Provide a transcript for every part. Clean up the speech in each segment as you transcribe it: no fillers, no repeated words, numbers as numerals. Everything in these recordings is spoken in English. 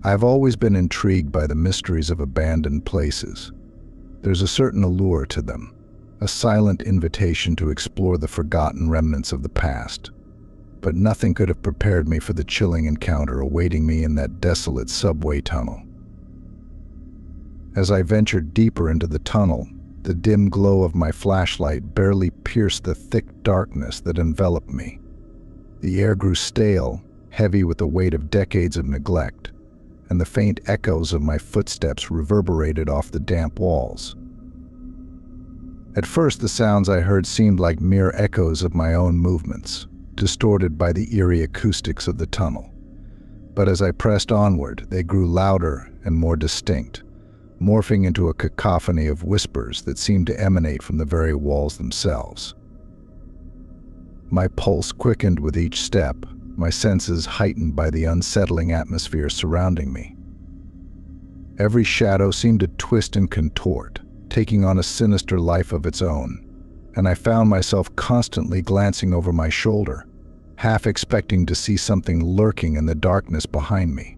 I've always been intrigued by the mysteries of abandoned places. There's a certain allure to them, a silent invitation to explore the forgotten remnants of the past. But nothing could have prepared me for the chilling encounter awaiting me in that desolate subway tunnel. As I ventured deeper into the tunnel, the dim glow of my flashlight barely pierced the thick darkness that enveloped me. The air grew stale, heavy with the weight of decades of neglect, and the faint echoes of my footsteps reverberated off the damp walls. At first, the sounds I heard seemed like mere echoes of my own movements, distorted by the eerie acoustics of the tunnel. But as I pressed onward, they grew louder and more distinct, morphing into a cacophony of whispers that seemed to emanate from the very walls themselves. My pulse quickened with each step, my senses heightened by the unsettling atmosphere surrounding me. Every shadow seemed to twist and contort, taking on a sinister life of its own, and I found myself constantly glancing over my shoulder, half expecting to see something lurking in the darkness behind me.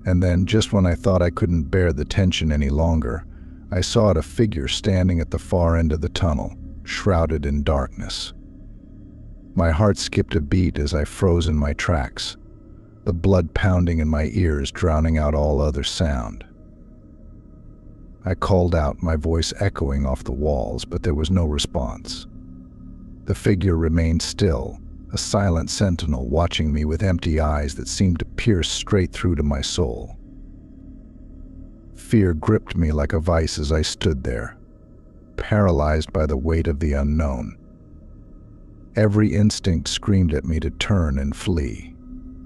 And then, just when I thought I couldn't bear the tension any longer, I saw a figure standing at the far end of the tunnel, shrouded in darkness. My heart skipped a beat as I froze in my tracks, the blood pounding in my ears drowning out all other sound. I called out, my voice echoing off the walls, but there was no response. The figure remained still, a silent sentinel watching me with empty eyes that seemed to pierce straight through to my soul. Fear gripped me like a vice as I stood there, paralyzed by the weight of the unknown. Every instinct screamed at me to turn and flee,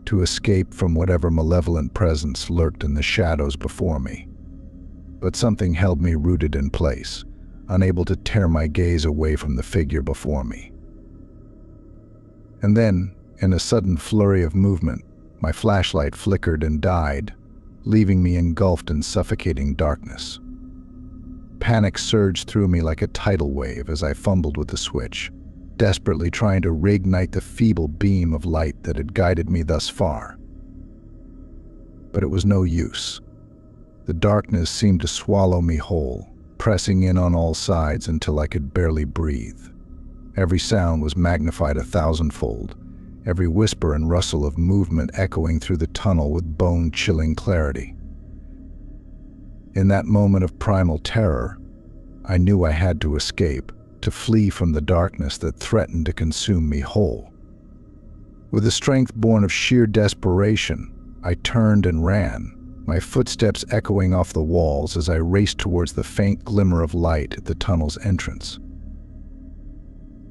to escape from whatever malevolent presence lurked in the shadows before me. But something held me rooted in place, unable to tear my gaze away from the figure before me. And then, in a sudden flurry of movement, my flashlight flickered and died, leaving me engulfed in suffocating darkness. Panic surged through me like a tidal wave as I fumbled with the switch, desperately trying to reignite the feeble beam of light that had guided me thus far. But it was no use. The darkness seemed to swallow me whole, pressing in on all sides until I could barely breathe. Every sound was magnified 1,000-fold, every whisper and rustle of movement echoing through the tunnel with bone-chilling clarity. In that moment of primal terror, I knew I had to escape, to flee from the darkness that threatened to consume me whole. With a strength born of sheer desperation, I turned and ran, my footsteps echoing off the walls as I raced towards the faint glimmer of light at the tunnel's entrance.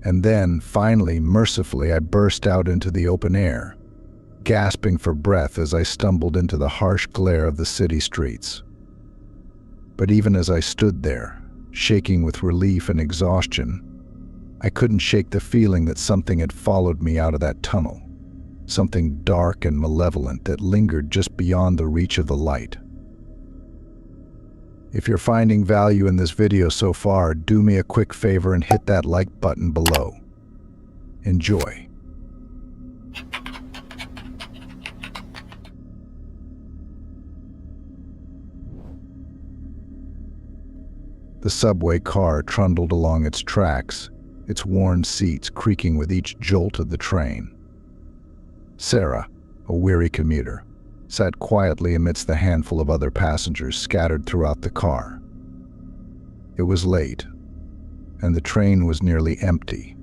And then, finally, mercifully, I burst out into the open air, gasping for breath as I stumbled into the harsh glare of the city streets. But even as I stood there, shaking with relief and exhaustion, I couldn't shake the feeling that something had followed me out of that tunnel. Something dark and malevolent that lingered just beyond the reach of the light. If you're finding value in this video so far, do me a quick favor and hit that like button below. Enjoy. The subway car trundled along its tracks, its worn seats creaking with each jolt of the train. Sarah, a weary commuter, sat quietly amidst the handful of other passengers scattered throughout the car. It was late, and the train was nearly empty,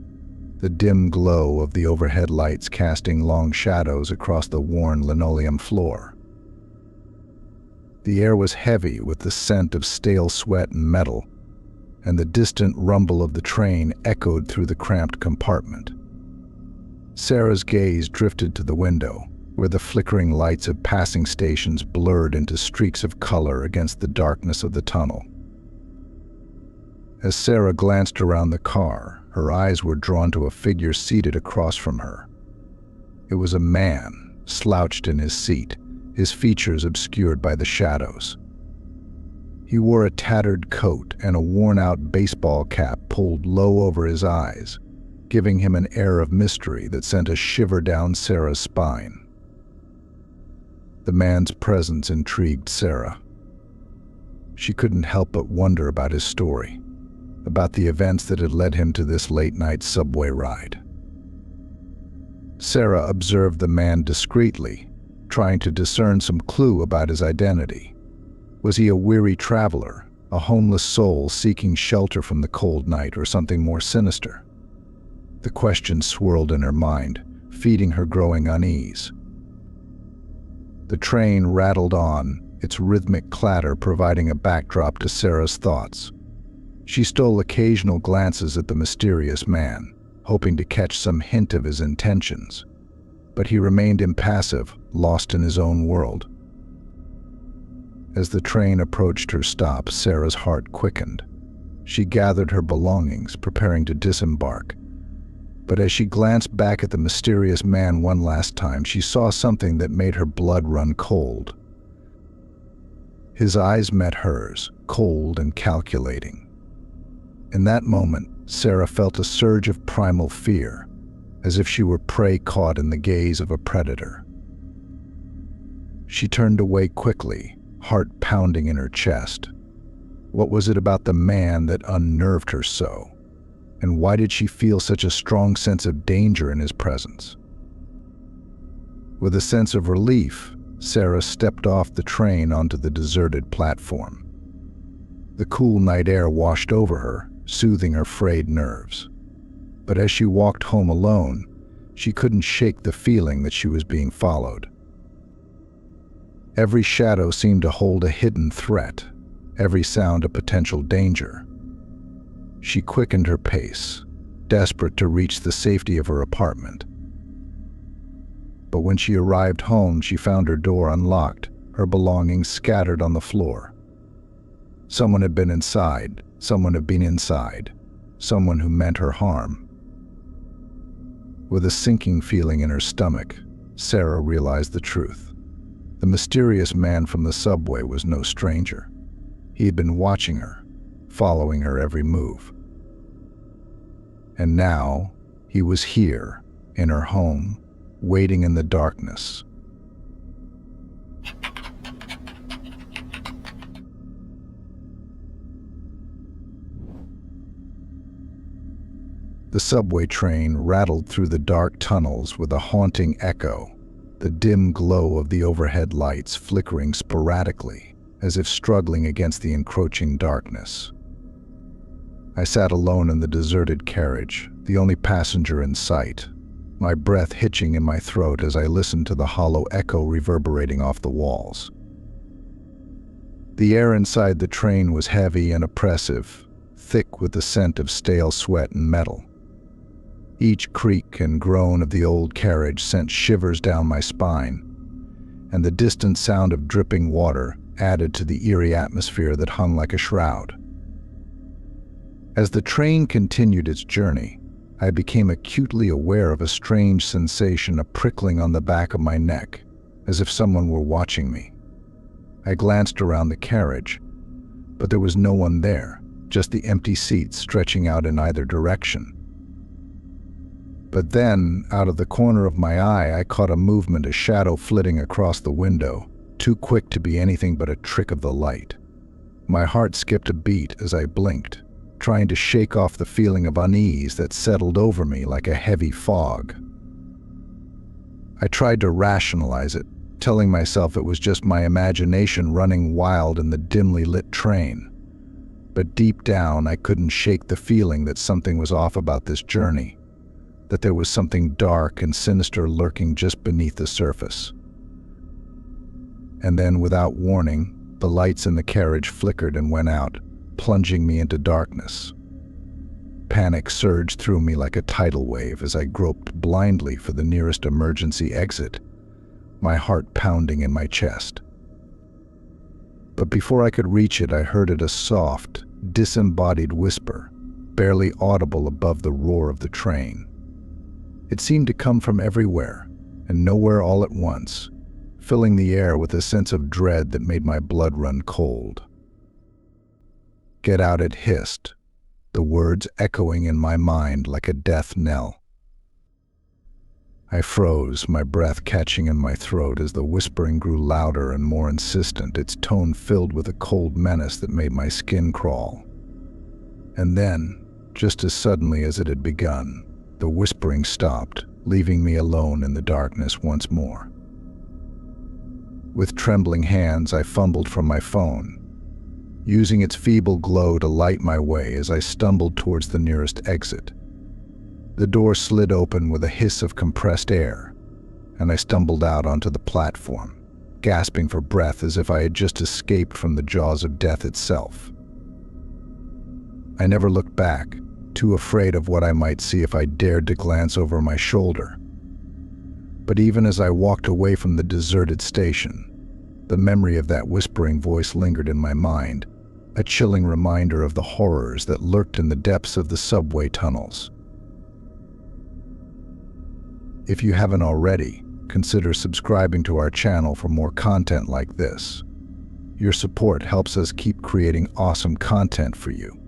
the dim glow of the overhead lights casting long shadows across the worn linoleum floor. The air was heavy with the scent of stale sweat and metal, and the distant rumble of the train echoed through the cramped compartment. Sarah's gaze drifted to the window, where the flickering lights of passing stations blurred into streaks of color against the darkness of the tunnel. As Sarah glanced around the car, her eyes were drawn to a figure seated across from her. It was a man, slouched in his seat, his features obscured by the shadows. He wore a tattered coat and a worn-out baseball cap pulled low over his eyes, giving him an air of mystery that sent a shiver down Sarah's spine. The man's presence intrigued Sarah. She couldn't help but wonder about his story, about the events that had led him to this late-night subway ride. Sarah observed the man discreetly, trying to discern some clue about his identity. Was he a weary traveler, a homeless soul seeking shelter from the cold night, or something more sinister? The question swirled in her mind, feeding her growing unease. The train rattled on, its rhythmic clatter providing a backdrop to Sarah's thoughts. She stole occasional glances at the mysterious man, hoping to catch some hint of his intentions. But he remained impassive, lost in his own world. As the train approached her stop, Sarah's heart quickened. She gathered her belongings, preparing to disembark. But as she glanced back at the mysterious man one last time, she saw something that made her blood run cold. His eyes met hers, cold and calculating. In that moment, Sarah felt a surge of primal fear, as if she were prey caught in the gaze of a predator. She turned away quickly, heart pounding in her chest. What was it about the man that unnerved her so? And why did she feel such a strong sense of danger in his presence? With a sense of relief, Sarah stepped off the train onto the deserted platform. The cool night air washed over her, soothing her frayed nerves. But as she walked home alone, she couldn't shake the feeling that she was being followed. Every shadow seemed to hold a hidden threat, every sound a potential danger. She quickened her pace, desperate to reach the safety of her apartment. But when she arrived home, she found her door unlocked, her belongings scattered on the floor. Someone had been inside, someone had been inside, someone who meant her harm. With a sinking feeling in her stomach, Sarah realized the truth. The mysterious man from the subway was no stranger. He had been watching her, following her every move. And now, he was here, in her home, waiting in the darkness. The subway train rattled through the dark tunnels with a haunting echo, the dim glow of the overhead lights flickering sporadically, as if struggling against the encroaching darkness. I sat alone in the deserted carriage, the only passenger in sight, my breath hitching in my throat as I listened to the hollow echo reverberating off the walls. The air inside the train was heavy and oppressive, thick with the scent of stale sweat and metal. Each creak and groan of the old carriage sent shivers down my spine, and the distant sound of dripping water added to the eerie atmosphere that hung like a shroud. As the train continued its journey, I became acutely aware of a strange sensation, a prickling on the back of my neck, as if someone were watching me. I glanced around the carriage, but there was no one there, just the empty seats stretching out in either direction. But then, out of the corner of my eye, I caught a movement, a shadow flitting across the window, too quick to be anything but a trick of the light. My heart skipped a beat as I blinked, trying to shake off the feeling of unease that settled over me like a heavy fog. I tried to rationalize it, telling myself it was just my imagination running wild in the dimly lit train. But deep down, I couldn't shake the feeling that something was off about this journey, that there was something dark and sinister lurking just beneath the surface. And then, without warning, the lights in the carriage flickered and went out, plunging me into darkness. Panic surged through me like a tidal wave as I groped blindly for the nearest emergency exit, my heart pounding in my chest. But before I could reach it, I heard it, a soft, disembodied whisper, barely audible above the roar of the train. It seemed to come from everywhere, and nowhere all at once, filling the air with a sense of dread that made my blood run cold. "Get out," it hissed, the words echoing in my mind like a death knell. I froze, my breath catching in my throat as the whispering grew louder and more insistent, its tone filled with a cold menace that made my skin crawl. And then, just as suddenly as it had begun, the whispering stopped, leaving me alone in the darkness once more. With trembling hands, I fumbled for my phone, using its feeble glow to light my way as I stumbled towards the nearest exit. The door slid open with a hiss of compressed air, and I stumbled out onto the platform, gasping for breath as if I had just escaped from the jaws of death itself. I never looked back, too afraid of what I might see if I dared to glance over my shoulder. But even as I walked away from the deserted station, the memory of that whispering voice lingered in my mind, a chilling reminder of the horrors that lurked in the depths of the subway tunnels. If you haven't already, consider subscribing to our channel for more content like this. Your support helps us keep creating awesome content for you.